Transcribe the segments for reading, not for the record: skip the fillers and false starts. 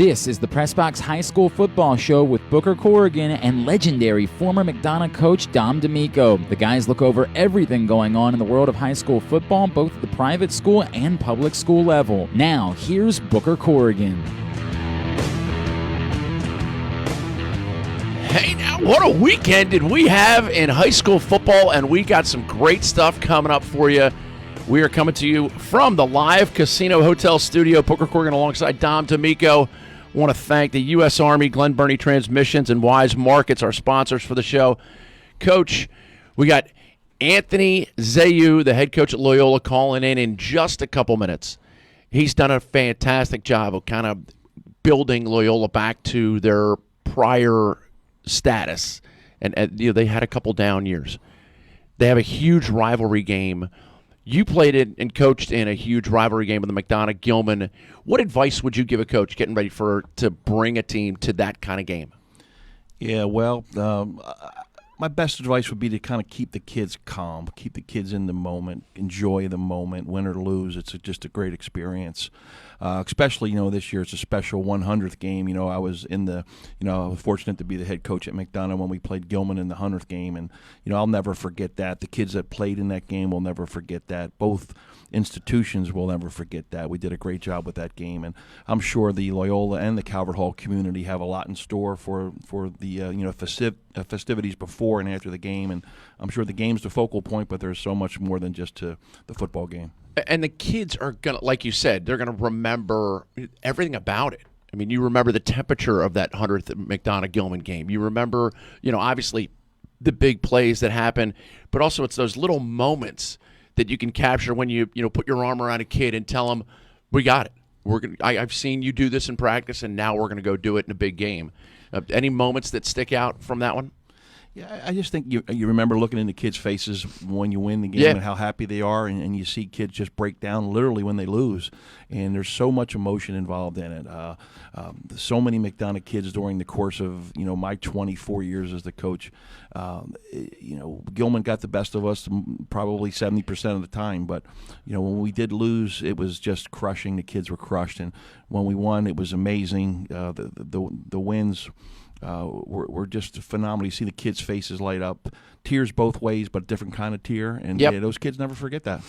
This is the PressBox High School Football Show with Booker Corrigan and legendary former McDonough coach Dom Damico. The guys look over everything going on in the world of high school football, both at the private school and public school level. Now, here's Booker Corrigan. Hey, now, what a weekend did we have in high school football, and we got some great stuff coming up for you. We are coming to you from the live Casino Hotel studio. Booker Corrigan alongside Dom Damico. I want to thank the U.S. Army, Glen Burnie Transmissions, and Wise Markets, our sponsors for the show. Coach, we got Anthony Zehyoue, the head coach at Loyola, calling in just a couple minutes. He's done a fantastic job of kind of building Loyola back to their prior status, and they had a couple down years. They have a huge rivalry game. You played it and coached in a huge rivalry game with the McDonough-Gilman. What advice would you give a coach getting ready to bring a team to that kind of game? Yeah, well, my best advice would be to kind of keep the kids calm, keep the kids in the moment, enjoy the moment, win or lose. It's just a great experience. Especially, this year it's a special 100th game. I was I was fortunate to be the head coach at McDonough when we played Gilman in the 100th game, and I'll never forget that. The kids that played in that game will never forget that. Both institutions will never forget that. We did a great job with that game, and I'm sure the Loyola and the Calvert Hall community have a lot in store for the festivities before and after the game, and I'm sure the game's the focal point, but there's so much more than just the football game. And the kids are going to, like you said, they're going to remember everything about it. I mean, you remember the temperature of that 100th McDonough-Gilman game. You remember, obviously the big plays that happen, but also it's those little moments that you can capture when you put your arm around a kid and tell them, we got it. I've seen you do this in practice, and now we're going to go do it in a big game. Any moments that stick out from that one? Yeah, I just think you remember looking into kids' faces when you win the game and how happy they are, and you see kids just break down literally when they lose, and there's so much emotion involved in it. So many McDonough kids during the course of my 24 years as the coach, Gilman got the best of us probably 70% of the time, but when we did lose, it was just crushing. The kids were crushed, and when we won, it was amazing. The wins were just phenomenal. You see the kids' faces light up, tears both ways, but a different kind of tear, and those kids never forget that.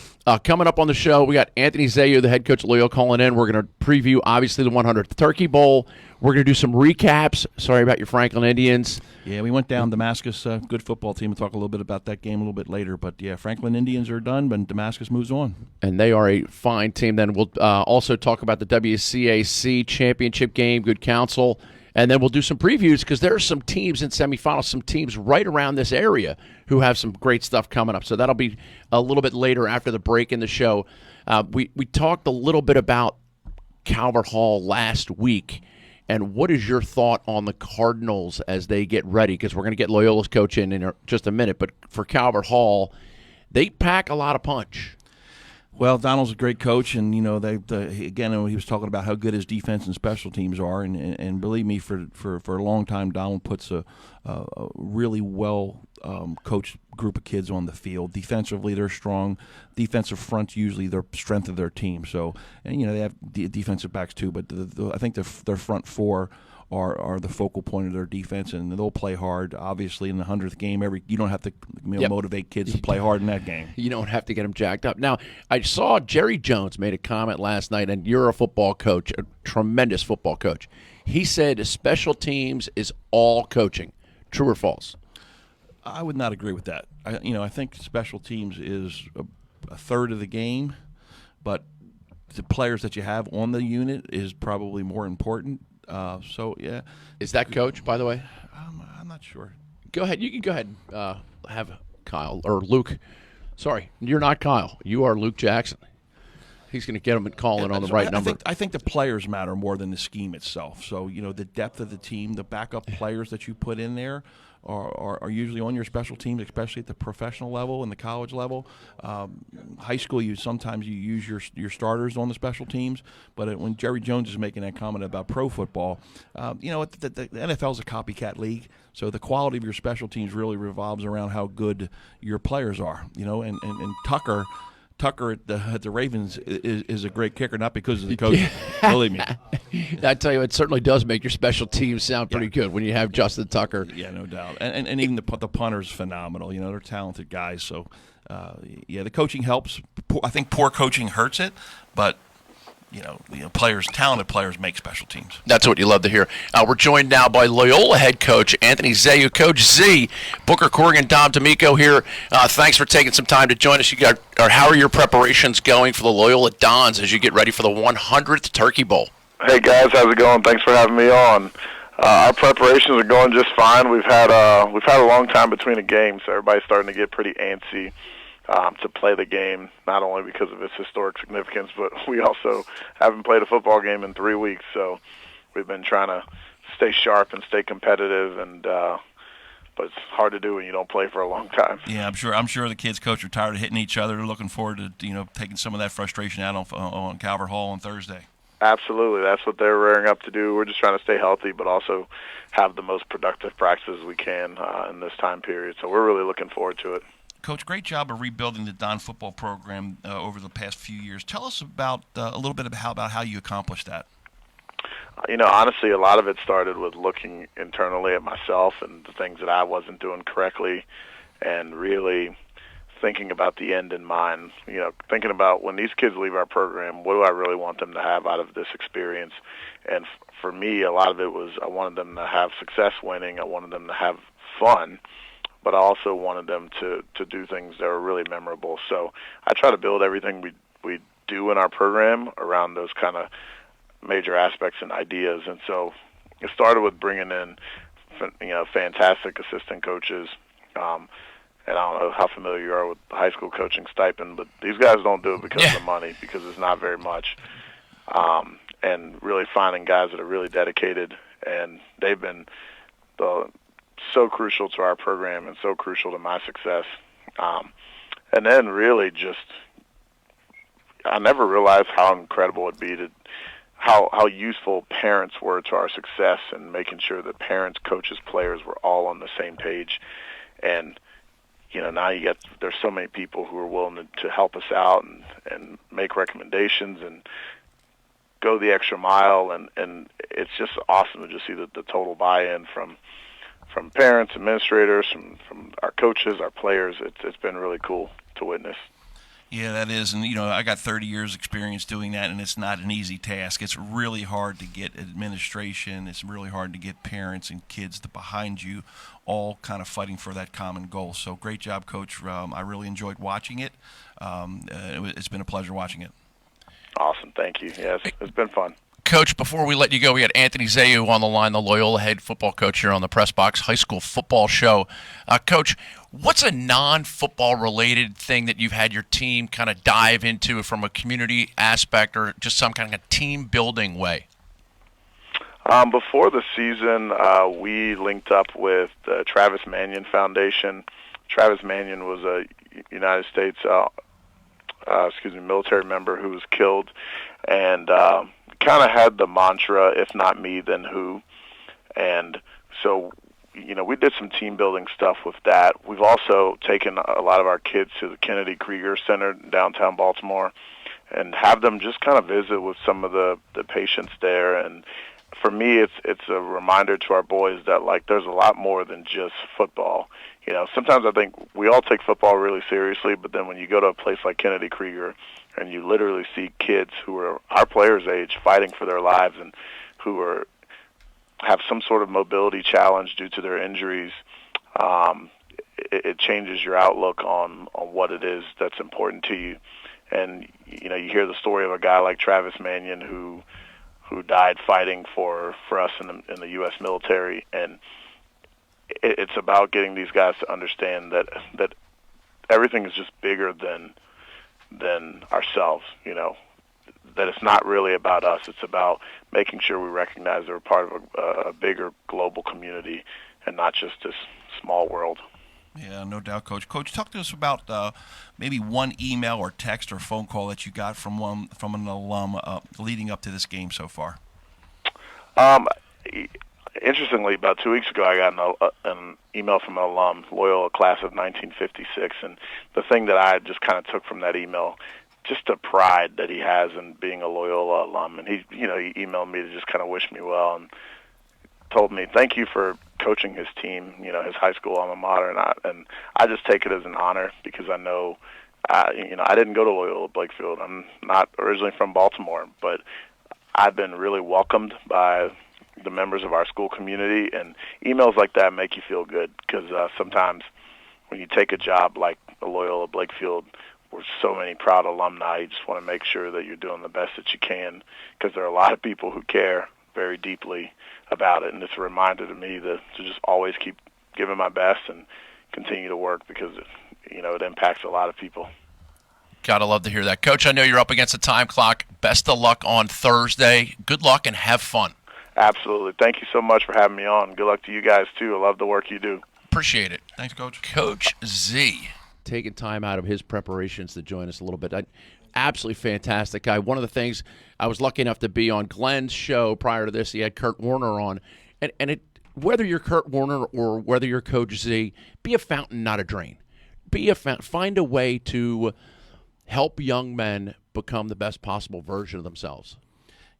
Coming up on the show, we got Anthony Zehyoue, the head coach of Loyola, calling in. We're going to preview, obviously, the 100th Turkey Bowl. We're going to do some recaps. Sorry about your Franklin Indians. Yeah, we went down Damascus, good football team. We'll talk a little bit about that game a little bit later, but Franklin Indians are done, but Damascus moves on. And they are a fine team. Then we'll also talk about the WCAC championship game, good counsel. And then we'll do some previews because there are some teams in semifinals, some teams right around this area who have some great stuff coming up. So that'll be a little bit later after the break in the show. We talked a little bit about Calvert Hall last week. And what is your thought on the Cardinals as they get ready? Because we're going to get Loyola's coach in just a minute. But for Calvert Hall, they pack a lot of punch. Well, Donald's a great coach, and again, he was talking about how good his defense and special teams are, and believe me, for a long time, Donald puts a really well coached group of kids on the field. Defensively, they're strong. Defensive front's usually the strength of their team. So, and they have defensive backs too, but I think their front four are the focal point of their defense, and they'll play hard. Obviously, in the 100th game, you don't have to motivate kids to play hard in that game. You don't have to get them jacked up. Now, I saw Jerry Jones made a comment last night, and you're a football coach, a tremendous football coach. He said special teams is all coaching. True or false? I would not agree with that. I think special teams is a third of the game, but the players that you have on the unit is probably more important. Is that coach, by the way? I'm not sure. Go ahead. You can go ahead and have Kyle or Luke. Sorry, you're not Kyle. You are Luke Jackson. He's going to get him and call in on the right number. I think the players matter more than the scheme itself. So, the depth of the team, the backup players that you put in there are usually on your special teams, especially at the professional level and the college level. High school, sometimes you use your starters on the special teams, but when Jerry Jones is making that comment about pro football, the NFL is a copycat league, so the quality of your special teams really revolves around how good your players are. And Tucker Tucker at the Ravens is a great kicker, not because of the coach. Believe me. I tell you, it certainly does make your special teams sound pretty good when you have Justin Tucker. Yeah, no doubt. And even the punter's phenomenal. They're talented guys. So, the coaching helps. I think poor coaching hurts it, but talented players make special teams. That's what you love to hear. We're joined now by Loyola head coach Anthony Zehyoue. Coach Z, Booker, Corrigan, Dom Damico here. Thanks for taking some time to join us. How are your preparations going for the Loyola Dons as you get ready for the 100th Turkey Bowl? Hey guys, how's it going? Thanks for having me on. Our preparations are going just fine. We've had a long time between the games, so everybody's starting to get pretty antsy to play the game, not only because of its historic significance, but we also haven't played a football game in 3 weeks, so we've been trying to stay sharp and stay competitive, but it's hard to do when you don't play for a long time. Yeah, I'm sure the kids, coach, are tired of hitting each other. They're looking forward to taking some of that frustration out on Calvert Hall on Thursday. Absolutely. That's what they're rearing up to do. We're just trying to stay healthy, but also have the most productive practices we can in this time period. So we're really looking forward to it. Coach, great job of rebuilding the Don football program over the past few years. Tell us about a little bit about how you accomplished that. Honestly, a lot of it started with looking internally at myself and the things that I wasn't doing correctly, and really thinking about the end in mind. Thinking about when these kids leave our program, what do I really want them to have out of this experience? And for me, a lot of it was I wanted them to have success winning. I wanted them to have fun, but I also wanted them to do things that were really memorable. So I try to build everything we do in our program around those kind of major aspects and ideas. And so it started with bringing in fantastic assistant coaches. And I don't know how familiar you are with the high school coaching stipend, but these guys don't do it because of the money, because it's not very much. And really finding guys that are really dedicated, and they've been so crucial to our program and so crucial to my success. And then really I never realized how incredible it'd be how useful parents were to our success, and making sure that parents, coaches, players were all on the same page. And now there's so many people who are willing to help us out and make recommendations and go the extra mile, and it's just awesome to just see the total buy-in from parents, administrators, from our coaches, our players. It's been really cool to witness. Yeah, that is, and I got 30 years experience doing that, and it's not an easy task. It's really hard to get administration. It's really hard to get parents and kids behind you, all kind of fighting for that common goal. So great job, Coach. I really enjoyed watching it. It's been a pleasure watching it. Awesome, thank you. Yes, it's been fun. Coach, before we let you go, we had Anthony Zehyoue on the line, the Loyola head football coach here on the PressBox High School Football Show. Coach, what's a non-football related thing that you've had your team kind of dive into from a community aspect or just some kind of team building way? Before the season, we linked up with the Travis Manion Foundation. Travis Manion was a United States military member who was killed, and kind of had the mantra, if not me, then who. And so, we did some team building stuff with that. We've also taken a lot of our kids to the Kennedy Krieger Center in downtown Baltimore and have them just kind of visit with some of the patients there. And for me, it's a reminder to our boys that, there's a lot more than just football. Sometimes I think we all take football really seriously, but then when you go to a place like Kennedy Krieger and you literally see kids who are our players' age fighting for their lives and who have some sort of mobility challenge due to their injuries, it changes your outlook on what it is that's important to you. And, you hear the story of a guy like Travis Manion who died fighting for us in the U.S. military, and it's about getting these guys to understand that everything is just bigger than ourselves, that it's not really about us. It's about making sure we recognize that we're part of a bigger global community and not just this small world. Yeah, no doubt, Coach. Coach, talk to us about maybe one email or text or phone call that you got from an alum leading up to this game so far. Interestingly, about 2 weeks ago, I got an email from an alum, Loyola class of 1956, and the thing that I just kind of took from that email, just the pride that he has in being a Loyola alum, and he emailed me to just kind of wish me well and told me thank you for coaching his team, his high school alma mater, and I just take it as an honor because I know, I didn't go to Loyola Blakefield. I'm not originally from Baltimore, but I've been really welcomed by the members of our school community, and emails like that make you feel good because sometimes when you take a job like a Loyola Blakefield with so many proud alumni, you just want to make sure that you're doing the best that you can because there are a lot of people who care very deeply about it, and it's a reminder to me to just always keep giving my best and continue to work because it impacts a lot of people. Gotta love to hear that. Coach, I know you're up against the time clock. Best of luck on Thursday. Good luck and have fun. Absolutely. Thank you so much for having me on. Good luck to you guys, too. I love the work you do. Appreciate it. Thanks, Coach. Coach Z. Taking time out of his preparations to join us a little bit. Absolutely fantastic guy. One of the things, I was lucky enough to be on Glenn's show prior to this. He had Kurt Warner on. And whether you're Kurt Warner or whether you're Coach Z, be a fountain, not a drain. Find a way to help young men become the best possible version of themselves.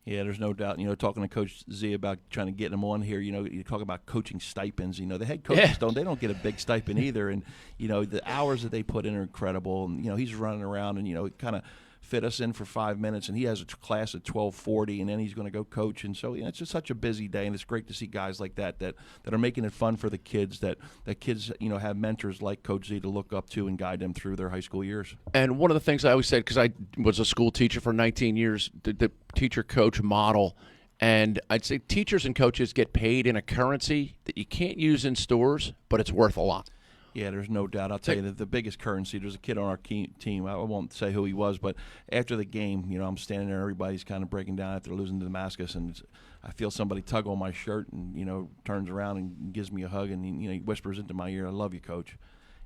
Yeah, there's no doubt. Talking to Coach Z about trying to get him on here. You talk about coaching stipends. The head coaches don't get a big stipend either. And the hours that they put in are incredible. And he's running around and kind of fit us in for 5 minutes. And he has a class at 12:40, and then he's going to go coach. And so it's just such a busy day, and it's great to see guys like that are making it fun for the kids. That kids have mentors like Coach Z to look up to and guide them through their high school years. And one of the things I always said, because I was a school teacher for 19 years, the teacher-coach model, and I'd say teachers and coaches get paid in a currency that you can't use in stores, but it's worth a lot. Yeah, there's no doubt. I'll tell you that the biggest currency, there's a kid on our team, I won't say who he was, but after the game, I'm standing there, everybody's kind of breaking down after losing to Damascus, and I feel somebody tug on my shirt and, turns around and gives me a hug, and, he whispers into my ear, "I love you, Coach."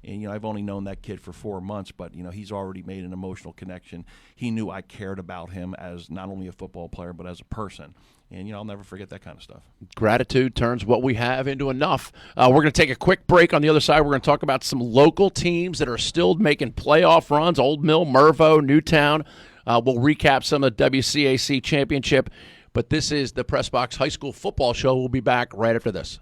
And, I've only known that kid for 4 months, but, he's already made an emotional connection. He knew I cared about him as not only a football player, but as a person. And, I'll never forget that kind of stuff. Gratitude turns what we have into enough. We're going to take a quick break. On the other side, we're going to talk about some local teams that are still making playoff runs, Old Mill, Mervo, Newtown. We'll recap some of the WCAC championship. But this is the PressBox High School Football Show. We'll be back right after this.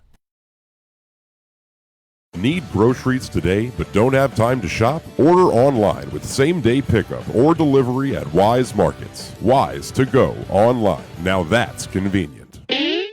Need groceries today but don't have time to shop? Order online with same-day pickup or delivery at Wise Markets. Wise to go online. Now that's convenient.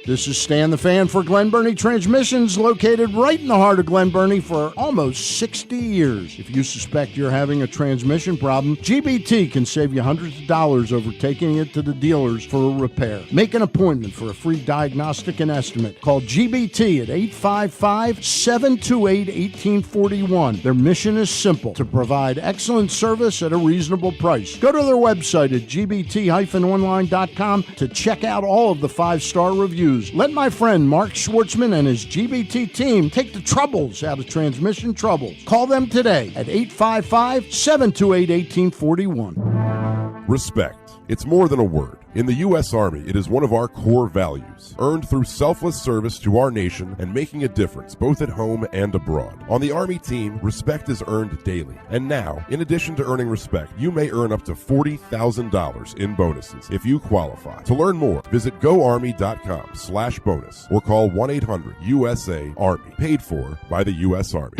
This is Stan the Fan for Glen Burnie Transmissions, located right in the heart of Glen Burnie for almost 60 years. If you suspect you're having a transmission problem, GBT can save you hundreds of dollars over taking it to the dealers for a repair. Make an appointment for a free diagnostic and estimate. Call GBT at 855-728-1841. Their mission is simple: to provide excellent service at a reasonable price. Go to their website at gbt-online.com to check out all of the 5-star reviews. Let my friend Mark Schwartzman and his GBT team take the troubles out of transmission trouble. Call them today at 855-728-1841. Respect. It's more than a word. In the U.S. Army, it is one of our core values, earned through selfless service to our nation and making a difference both at home and abroad. On the Army team, respect is earned daily. And now, in addition to earning respect, you may earn up to $40,000 in bonuses if you qualify. To learn more, visit goarmy.com/bonus or call 1-800-USA-ARMY, paid for by the U.S. Army.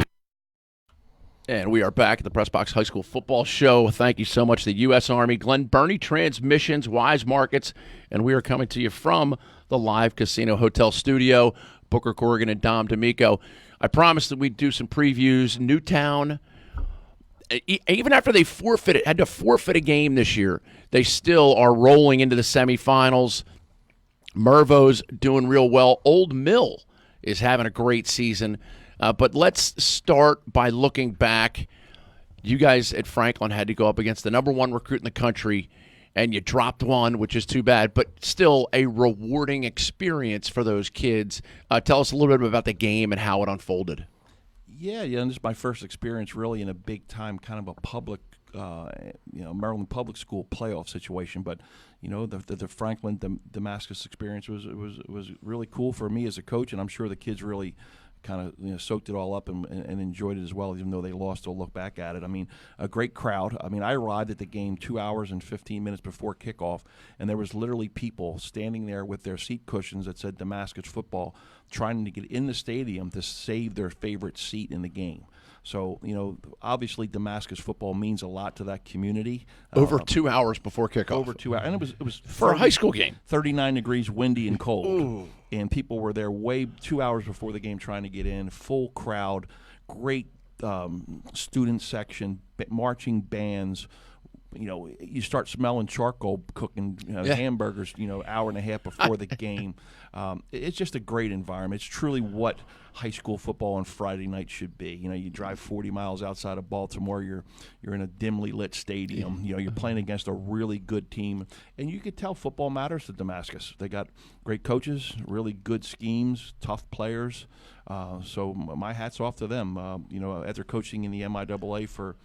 And we are back at the PressBox High School Football Show. Thank you so much to the U.S. Army, Glen Burnie Transmissions, Wise Markets, and we are coming to you from the Live Casino Hotel Studio, Booker, Corrigan, and Dom Damico. I promised that we'd do some previews. Newtown, even after they had to forfeit a game this year, they still are rolling into the semifinals. Mervo's doing real well. Old Mill is having a great season. But let's start by looking back. You guys at Franklin had to go up against the number one recruit in the country, and you dropped one, which is too bad, but still a rewarding experience for those kids. Tell us a little bit about the game and how it unfolded. Yeah, and this is my first experience really in a big-time kind of a public Maryland Public School playoff situation. But the Franklin Damascus experience was really cool for me as a coach, and I'm sure the kids really kind of soaked it all up and enjoyed it as well, even though they lost. They'll look back at it. I mean, a great crowd. I mean, I arrived at the game 2 hours and 15 minutes before kickoff, and there was literally people standing there with their seat cushions that said Damascus football, trying to get in the stadium to save their favorite seat in the game. So, obviously Damascus football means a lot to that community. Over 2 hours before kickoff. Over 2 hours. And it was for a high school game. 39 degrees, windy and cold. Ooh. And people were there way 2 hours before the game trying to get in. Full crowd, great student section, marching bands. You start smelling charcoal cooking hamburgers, hour and a half before the game. It's just a great environment. It's truly what high school football on Friday night should be. You drive 40 miles outside of Baltimore. You're in a dimly lit stadium. You're playing against a really good team, and you could tell football matters to Damascus. They got great coaches, really good schemes, tough players. So my hat's off to them. After coaching in the MIAA for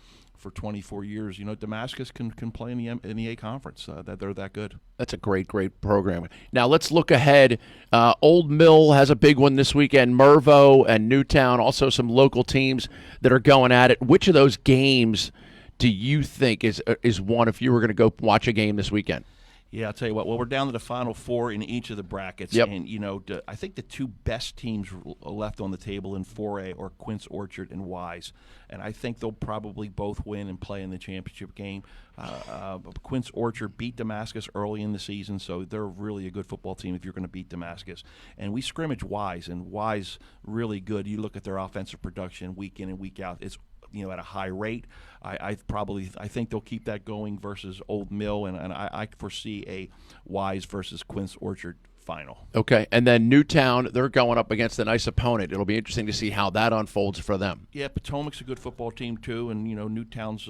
24 years, Damascus can play in the A conference. That they're that good. That's a great program. Now let's look ahead. Old Mill has a big one this weekend. Mervo and Newtown, also some local teams that are going at it. Which of those games do you think is one if you were going to go watch a game this weekend? Yeah, I'll tell you what. Well, we're down to the Final Four in each of the brackets. Yep. And, I think the two best teams left on the table in 4A are Quince Orchard and Wise. And I think they'll probably both win and play in the championship game. Quince Orchard beat Damascus early in the season, so they're really a good football team if you're going to beat Damascus. And we scrimmage Wise, and Wise really good. You look at their offensive production week in and week out. It's at a high rate. I think they'll keep that going versus Old Mill, and I foresee a Wise versus Quince Orchard final. Okay, and then Newtown, they're going up against a nice opponent. It'll be interesting to see how that unfolds for them. Yeah, Potomac's a good football team too, and Newtown's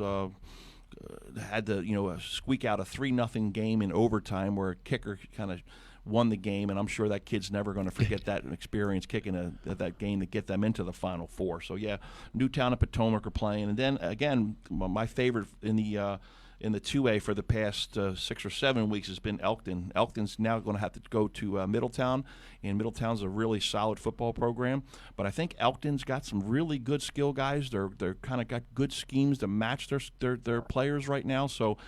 had to squeak out a 3-0 game in overtime where a kicker kind of won the game, and I'm sure that kid's never going to forget that experience kicking that game to get them into the Final Four. So yeah, Newtown and Potomac are playing, and then again, my favorite in the 2A for the past 6 or 7 weeks has been Elkton. Elkton's now going to have to go to Middletown, and Middletown's a really solid football program. But I think Elkton's got some really good skill guys. They're kind of got good schemes to match their players right now. So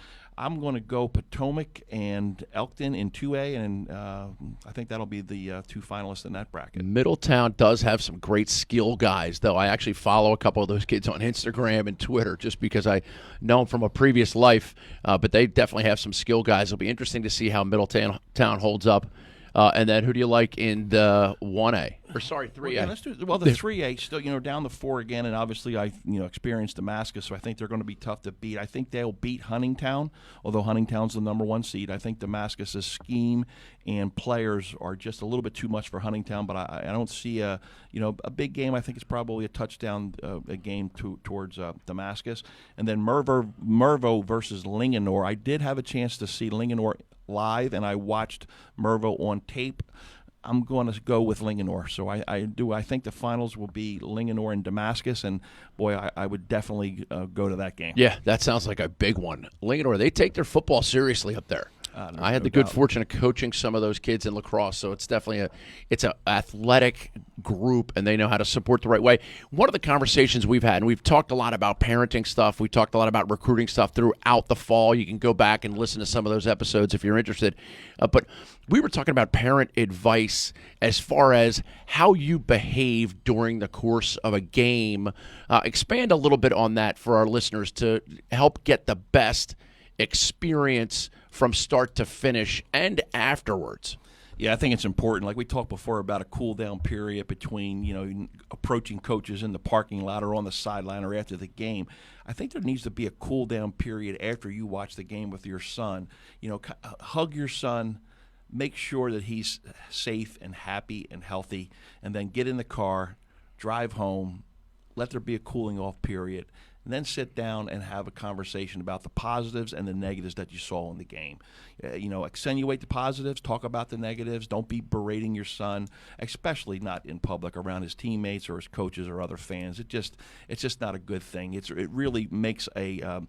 I'm going to go Potomac and Elkton in 2A, and I think that'll be the two finalists in that bracket. Middletown does have some great skill guys, though. I actually follow a couple of those kids on Instagram and Twitter just because I know them from a previous life, but they definitely have some skill guys. It'll be interesting to see how Middletown holds up. And then who do you like in the 1A? Or sorry, 3A. Well, yeah, let's do the 3A. Still, down the 4 again, and obviously I experienced Damascus, so I think they're going to be tough to beat. I think they'll beat Huntingtown, although Huntingtown's the number 1 seed. I think Damascus's scheme and players are just a little bit too much for Huntingtown, but I don't see a big game. I think it's probably a touchdown a game towards Damascus, and then Mervo versus Linganore. I did have a chance to see Linganore live, and I watched Mervo on tape. I'm going to go with Linganore. So I think the finals will be Linganore and Damascus, and boy, I would definitely go to that game. Yeah, that sounds like a big one. Linganore, they take their football seriously up there. I had the good fortune of coaching some of those kids in lacrosse, so it's definitely it's an athletic group, and they know how to support the right way. One of the conversations we've had, and we've talked a lot about parenting stuff, we talked a lot about recruiting stuff throughout the fall. You can go back and listen to some of those episodes if you're interested. But we were talking about parent advice as far as how you behave during the course of a game. Expand a little bit on that for our listeners to help get the best experience from start to finish and afterwards. Yeah, I think it's important. Like we talked before about a cool down period between, approaching coaches in the parking lot or on the sideline or after the game. I think there needs to be a cool down period after you watch the game with your son. Hug your son, make sure that he's safe and happy and healthy, and then get in the car, drive home, let there be a cooling off period. and then sit down and have a conversation about the positives and the negatives that you saw in the game. Accentuate the positives, talk about the negatives. Don't be berating your son, especially not in public around his teammates or his coaches or other fans. It's just not a good thing. It really makes a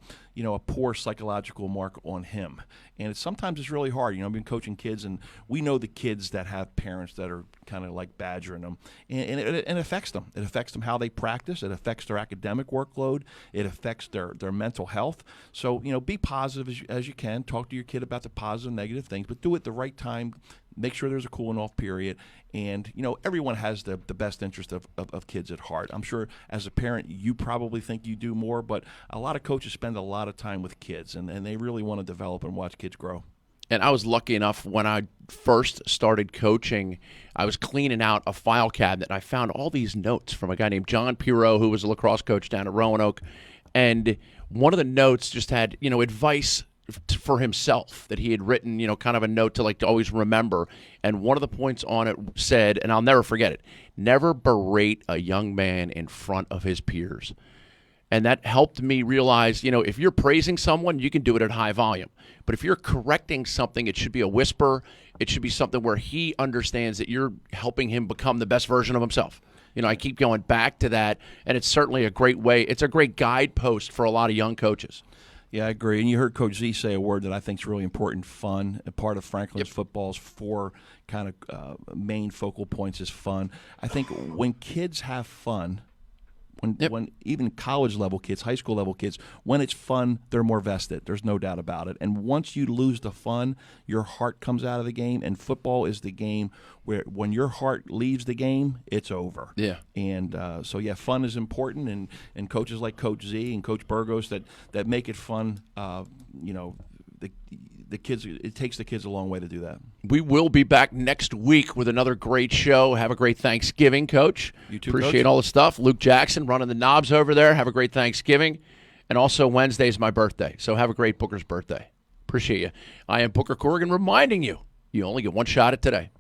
poor psychological mark on him, and sometimes it's really hard. I've been coaching kids, and we know the kids that have parents that are kind of like badgering them, and it affects them. It affects them how they practice. It affects their academic workload. It affects their mental health. So be positive as you can. Talk to your kid about the positive, negative things, but do it the right time. Make sure there's a cooling off period, and everyone has the best interest of kids at heart. I'm sure as a parent you probably think you do more, but a lot of coaches spend a lot of time with kids, and they really want to develop and watch kids grow. And I was lucky enough when I first started coaching, I was cleaning out a file cabinet, and I found all these notes from a guy named John Pirot, who was a lacrosse coach down at Roanoke. And one of the notes just had, advice for himself that he had written, kind of a note to always remember. And one of the points on it said, and I'll never forget it, never berate a young man in front of his peers. And that helped me realize, if you're praising someone, you can do it at high volume. But if you're correcting something, it should be a whisper. It should be something where he understands that you're helping him become the best version of himself. I keep going back to that, and it's certainly a great way. It's a great guidepost for a lot of young coaches. Yeah, I agree. And you heard Coach Z say a word that I think is really important, fun. A part of Franklin's football's 4 kind of main focal points is fun. I think when kids have fun, when even college level kids, high school level kids, when it's fun, they're more vested. There's no doubt about it. And once you lose the fun, your heart comes out of the game. And football is the game where when your heart leaves the game, it's over. Yeah. And fun is important. And coaches like Coach Z and Coach Burgos that make it fun. The kids, it takes the kids a long way to do that. We will be back next week with another great show. Have a great Thanksgiving, Coach. You too, Appreciate Coach. all the stuff. Luke Jackson running the knobs over there. Have a great Thanksgiving. And also Wednesday's my birthday, so have a great Booker's birthday. Appreciate you. I am Booker Corrigan reminding you, you only get one shot at today.